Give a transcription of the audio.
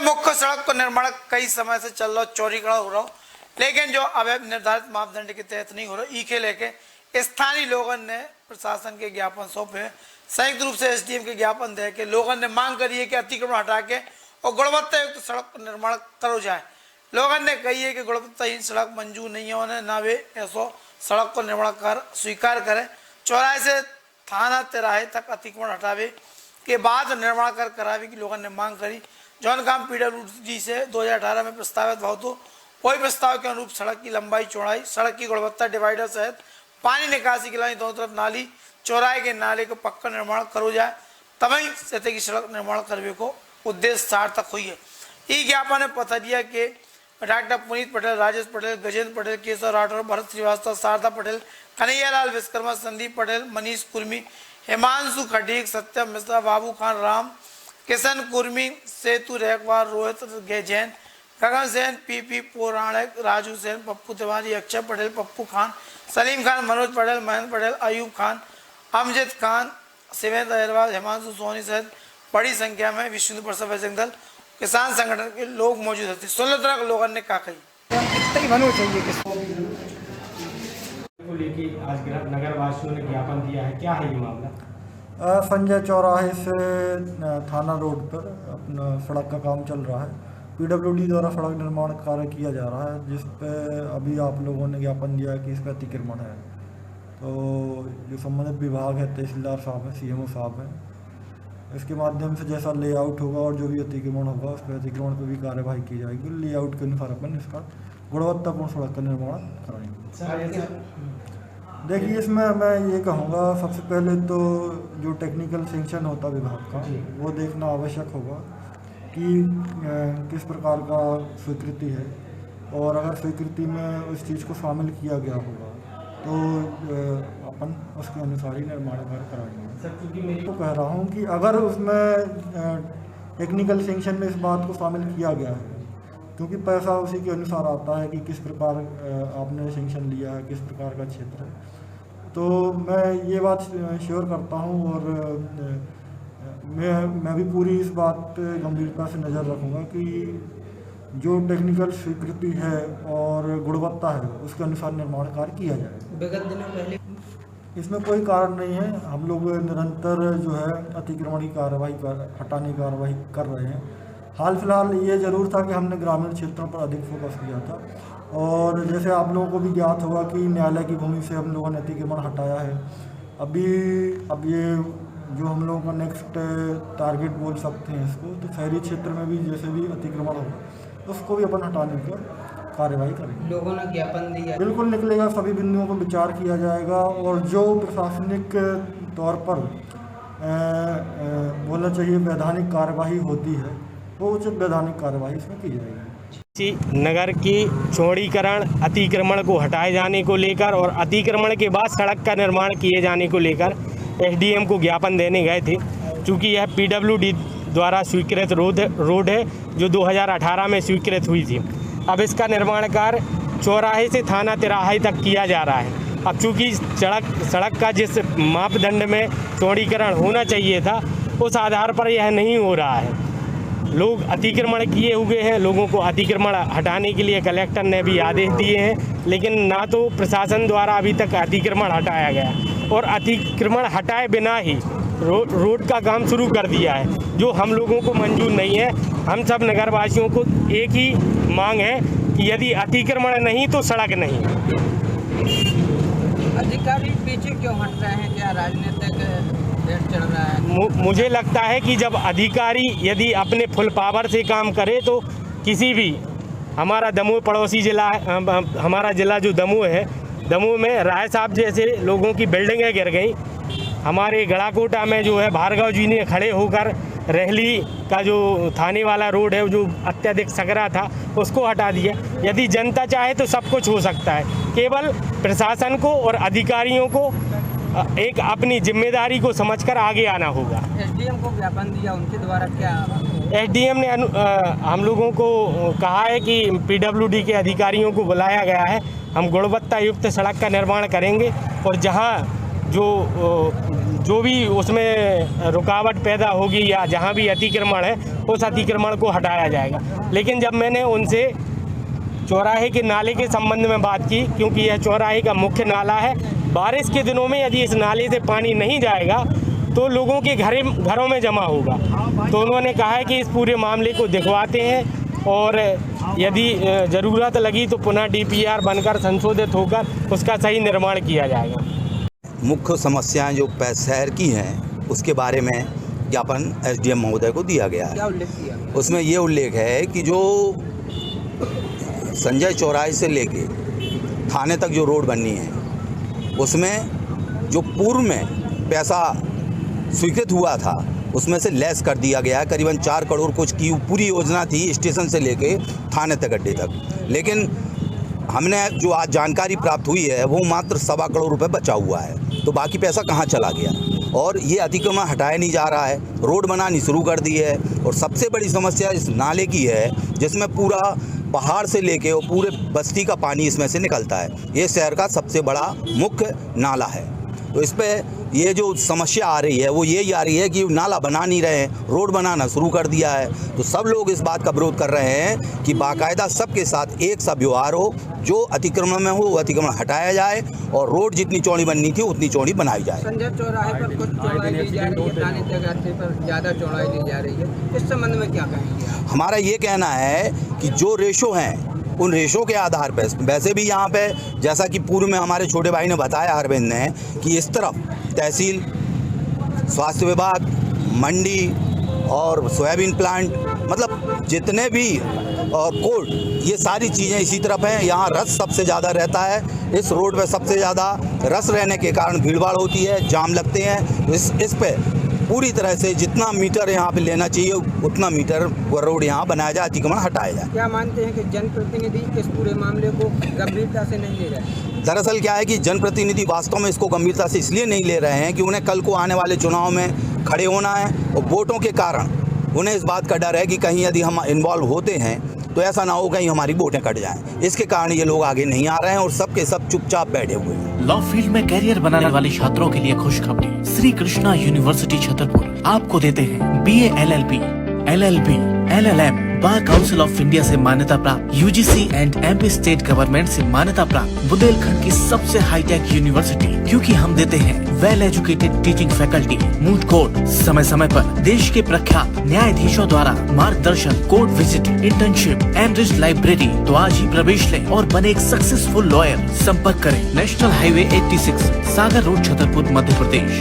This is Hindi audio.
मुख्य सड़क को निर्माण कई समय से चल रहा, चौड़ीकरण हो रहा, लेकिन जो अवैध निर्धारित मापदंड के तहत नहीं हो रहा, इसे लेके स्थानीय लोगों ने प्रशासन के ज्ञापन सौंपे। संयुक्त रूप से एसडीएम के ज्ञापन दे के लोगों ने मांग करी है कि अतिक्रमण हटा के और गुणवत्ता युक्त सड़क का निर्माण करो जाए। लोगों ने कही है कि गुणवत्ताहीन सड़क मंजूर नहीं है, उन्हें ना वे ऐसो सड़क को निर्माण कर स्वीकार करें। चौराहे से थाना तिराहे तक अतिक्रमण हटावे के बाद निर्माण कर करावे की लोगों ने मांग करी। जौन काम पीडब्ल्यूडी से 2018 में प्रस्तावित भाव तो वही प्रस्ताव के अनुरूप सड़क की लंबाई चौड़ाई, सड़क की गुणवत्ता, डिवाइडर सहित पानी निकासी के लिए दोनों तरफ नाली, चौराहे के नाले को पक्का निर्माण करो जाए, तभी सतह की सड़क निर्माण करने को उद्देश्य सार्थक हुई है। ई ज्ञापन में पथरिया के डॉक्टर पुनीत पटेल, राजेश पटेल, गजेंद्र पटेल, केशव राठौर, भरत श्रीवास्तव, शारदा पटेल, कन्हैयालाल विश्वकर्मा, संदीप पटेल, मनीष कुर्मी, हिमांशु खटीक, सत्यम मिश्रा, बाबू खान राम, किशन कुर्मी, सेतु रेखवार, रोहित जैन, गगन सेन, पीपी पौराणिक, राजू सेन, पप्पू तिवारी, अक्षय पटेल, पप्पू खान, सलीम खान, मनोज पटेल, महेंद्र पटेल, अयूब खान, अमजद खान, शिवेंद्र अहिरवाल, हिमांशु सोनी सहित बड़ी संख्या में विश्व हिंदू परिषद बजरंग दल किसान संगठन के लोग मौजूद थे। 16 तरह के लोगों ने कहा कही को लेके आज नगर वासियों ने ज्ञापन दिया है, क्या है ये मामला? संजय चौराहे से थाना रोड पर अपना सड़क का काम चल रहा है। पीडब्ल्यूडी द्वारा सड़क निर्माण कार्य किया जा रहा है, जिस पे अभी आप लोगों ने ज्ञापन दिया है कि इस पर अतिक्रमण है। तो जो संबंधित विभाग है, तहसीलदार साहब हैं, सीएमओ साहब हैं, इसके माध्यम से जैसा लेआउट होगा और जो भी अतिक्रमण होगा उस पर अतिक्रमण पर भी कार्यवाही की जाएगी। लेआउट के अनुसार अपन इसका गुणवत्तापूर्ण सड़क का निर्माण कराएंगे। देखिए, इसमें मैं ये कहूँगा, सबसे पहले तो जो टेक्निकल सेंक्शन होता विभाग का वो देखना आवश्यक होगा कि किस प्रकार का स्वीकृति है, और अगर स्वीकृति में उस चीज़ को शामिल किया गया होगा तो अपन उसके अनुसार ही निर्माण कार्य कराएंगे। सर, क्योंकि मैं तो कह रहा हूँ कि अगर उसमें टेक्निकल सेंक्शन में इस बात को शामिल किया गया है, क्योंकि पैसा उसी के अनुसार आता है कि किस प्रकार आपने सेंक्शन लिया है, किस प्रकार का क्षेत्र है, तो मैं ये बात श्योर करता हूँ और मैं भी पूरी इस बात पे गंभीरता से नज़र रखूँगा कि जो टेक्निकल स्वीकृति है और गुणवत्ता है उसके अनुसार निर्माण कार्य किया जाए। विगत दिनों पहले इसमें कोई कारण नहीं है, हम लोग निरंतर जो है अतिक्रमण की कार्रवाई हटाने की कार्रवाई कर रहे हैं। हाल फिलहाल ये ज़रूर था कि हमने ग्रामीण क्षेत्रों पर अधिक फोकस किया था, और जैसे आप लोगों को भी ज्ञात होगा कि न्यायालय की भूमि से हम लोगों ने अतिक्रमण हटाया है। अब ये जो हम लोगों का नेक्स्ट टारगेट बोल सकते हैं इसको, तो शहरी क्षेत्र में भी जैसे भी अतिक्रमण होगा उसको भी अपन हटाने की कार्यवाही करेंगे। लोगों ने ज्ञापन दिया, बिल्कुल निकलेगा, सभी बिंदुओं पर विचार किया जाएगा, और जो प्रशासनिक तौर पर बोलना चाहिए वैधानिक कार्यवाही होती है वो उचित वैधानिक कार्यवाही इसमें की जाएगी। नगर की चौड़ीकरण, अतिक्रमण को हटाए जाने को लेकर और अतिक्रमण के बाद सड़क का निर्माण किए जाने को लेकर एसडीएम को ज्ञापन देने गए थे। चूँकि यह पीडब्ल्यूडी द्वारा स्वीकृत रोड है जो 2018 में स्वीकृत हुई थी। अब इसका निर्माण कार्य चौराहे से थाना तिराहे तक किया जा रहा है। अब चूँकि सड़क का जिस मापदंड में चौड़ीकरण होना चाहिए था उस आधार पर यह नहीं हो रहा है। लोग अतिक्रमण किए हुए हैं, लोगों को अतिक्रमण हटाने के लिए कलेक्टर ने भी आदेश दिए हैं, लेकिन ना तो प्रशासन द्वारा अभी तक अतिक्रमण हटाया गया, और अतिक्रमण हटाए बिना ही रोड का काम शुरू कर दिया है, जो हम लोगों को मंजूर नहीं है। हम सब नगरवासियों को एक ही मांग है कि यदि अतिक्रमण नहीं तो सड़क नहीं। अधिकारी पीछे क्यों हट रहे हैं? क्या राजनीतिक चढ़ रहा है? मुझे लगता है कि जब अधिकारी यदि अपने फुल पावर से काम करे तो किसी भी, हमारा दमोह पड़ोसी जिला, हमारा ज़िला जो दमोह है, दमोह में राय साहब जैसे लोगों की बिल्डिंगें गिर गई। हमारे गड़ाकोटा में जो है भार्गव जी ने खड़े होकर रहली का जो थाने वाला रोड है जो अत्यधिक सकरा था उसको हटा दिया। यदि जनता चाहे तो सब कुछ हो सकता है, केवल प्रशासन को और अधिकारियों को एक अपनी जिम्मेदारी को समझकर आगे आना होगा। एसडीएम को ज्ञापन दिया, उनके द्वारा क्या? एसडीएम ने हम लोगों को कहा है कि पीडब्ल्यूडी के अधिकारियों को बुलाया गया है, हम गुणवत्ता युक्त सड़क का निर्माण करेंगे, और जहां जो भी उसमें रुकावट पैदा होगी या जहाँ भी अतिक्रमण है उस अतिक्रमण को हटाया जाएगा। लेकिन जब मैंने उनसे चौराहे के नाले के संबंध में बात की, क्योंकि यह चौराहे का मुख्य नाला है, बारिश के दिनों में यदि इस नाले से पानी नहीं जाएगा तो लोगों के घरों में जमा होगा। तो उन्होंने कहा है कि इस पूरे मामले को दिखवाते हैं और यदि ज़रूरत लगी तो पुनः DPR बनकर संशोधित होकर उसका सही निर्माण किया जाएगा। मुख्य समस्याएं जो शहर की हैं उसके बारे में ज्ञापन SDM महोदय को दिया गया है। क्या उल्लेख किया गया? उसमें ये उल्लेख है कि जो संजय चौराहे से लेके थाने तक जो रोड बननी है उसमें जो पूर्व में पैसा स्वीकृत हुआ था उसमें से लेस कर दिया गया है। करीबन 4 करोड़ कुछ की पूरी योजना थी स्टेशन से लेके थाने तक अड्डे तक, लेकिन हमने जो आज जानकारी प्राप्त हुई है वो मात्र 1.25 करोड़ रुपए बचा हुआ है। तो बाकी पैसा कहाँ चला गया? और ये अतिक्रमण हटाया नहीं जा रहा है, रोड बनानी शुरू कर दी है। और सबसे बड़ी समस्या इस नाले की है जिसमें पूरा पहाड़ से लेके और पूरे बस्ती का पानी इसमें से निकलता है। ये शहर का सबसे बड़ा मुख्य नाला है। तो इस पे ये जो समस्या आ रही है वो यही आ रही है कि नाला बना नहीं रहे हैं, रोड बनाना शुरू कर दिया है। तो सब लोग इस बात का विरोध कर रहे हैं कि बाकायदा सबके साथ एक सा व्यवहार हो, जो अतिक्रमण में हो वो अतिक्रमण हटाया जाए और रोड जितनी चौड़ी बननी थी उतनी चौड़ी बनाई जाए। संजय चौराहे पर कुछ चौड़ाई दी जा रही है, थाने जगह पर ज़्यादा चौड़ाई दी जा रही है, इस संबंध में क्या कहेंगे आप? हमारा ये कहना है कि जो रेशो हैं उन रेशो के आधार पर, वैसे भी यहाँ पे जैसा कि पूर्व में हमारे छोटे भाई ने बताया अरविंद ने कि इस तरफ तहसील, स्वास्थ्य विभाग, मंडी और सोयाबीन प्लांट, मतलब जितने भी और कोर्ट, ये सारी चीज़ें इसी तरफ हैं। यहाँ रस सबसे ज़्यादा रहता है, इस रोड पे सबसे ज़्यादा रस रहने के कारण भीड़भाड़ होती है, जाम लगते हैं। इस पे पूरी तरह से जितना मीटर यहाँ पे लेना चाहिए उतना मीटर वो रोड यहाँ बनाया जाए, अतिक्रमण हटाया जाए। क्या मानते हैं कि जनप्रतिनिधि इस पूरे मामले को गंभीरता से नहीं ले रहे हैं? दरअसल क्या है कि जनप्रतिनिधि वास्तव में इसको गंभीरता से इसलिए नहीं ले रहे हैं कि उन्हें कल को आने वाले चुनाव में खड़े होना है और वोटों के कारण उन्हें इस बात का डर है कि कहीं यदि हम इन्वॉल्व होते हैं तो ऐसा ना हो कहीं हमारी वोटें कट जाएं। इसके कारण ये लोग आगे नहीं आ रहे हैं और सबके सब चुपचाप बैठे हुए हैं। लॉ फील्ड में कैरियर बनाने वाले छात्रों के लिए खुशखबरी। श्री कृष्णा यूनिवर्सिटी छतरपुर आपको देते हैं BA LLB, LLB, LLM bar council of India से मान्यता प्राप्त, UGC and MP state government से मान्यता प्राप्त बुंदेलखंड की सबसे हाईटेक यूनिवर्सिटी, क्योंकि हम देते हैं well educated teaching faculty, moot court, समय समय पर देश के प्रख्यात न्यायाधीशों द्वारा मार्गदर्शन, court visit, internship, enrich library. तो आज ही प्रवेश लें और बने एक सक्सेसफुल लॉयर। संपर्क करें नेशनल हाईवे 86, सागर रोड, छतरपुर, मध्य प्रदेश।